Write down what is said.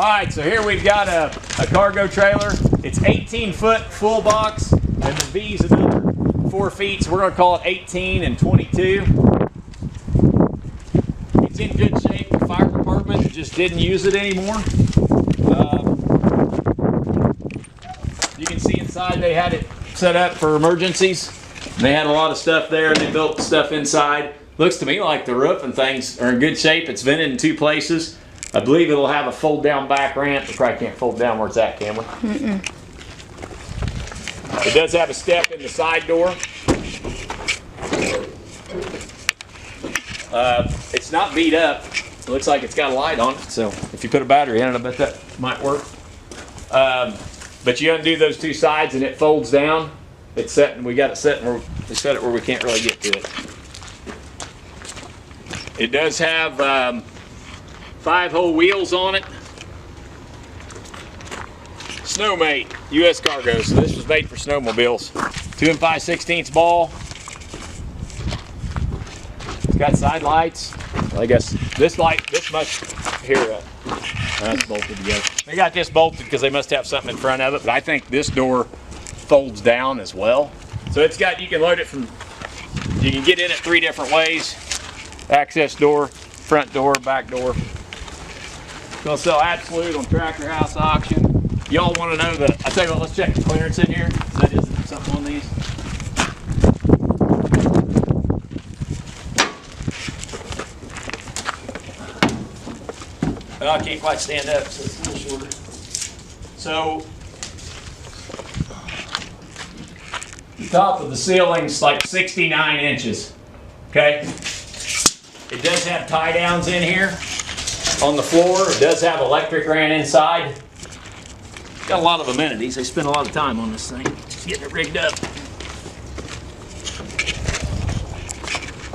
Alright, so here we've got a cargo trailer. It's 18-foot full box, and the V's another 4 feet, so we're going to call it 18 and 22. It's in good shape. The fire department just didn't use it anymore. You can see inside they had it set up for emergencies. And they had a lot of stuff there, and they built stuff inside. Looks to me like the roof and things are in good shape. It's vented in 2 places. I believe it'll have a fold-down back ramp. We probably can't fold down where it's at, can we? It does have a step in the side door. It's not beat up. It looks like it's got a light on it, so if you put a battery in it, I bet that might work. But you undo those 2 sides and it folds down. It's set, and we got it set where we set it where we can't really get to it. It does have 5-hole wheels on it. Snowmate, U.S. Cargo. So this was made for snowmobiles. 2 5/16 ball. It's got side lights. Well, I guess this light, this much here. That's bolted together. They got this bolted because they must have something in front of it. But I think this door folds down as well. So it's got, you can load it from, you can get in it 3 different ways. Access door, front door, back door. Gonna sell absolute on Tractor House auction. Y'all want to know the, I tell you what, let's check the clearance in here. That is something on these. I can't quite stand up, so it's a little shorter. So the top of the ceiling's like 69 inches. Okay. It does have tie downs in here. On the floor, it does have electric ran inside. Got a lot of amenities. They spend a lot of time on this thing, just getting it rigged up.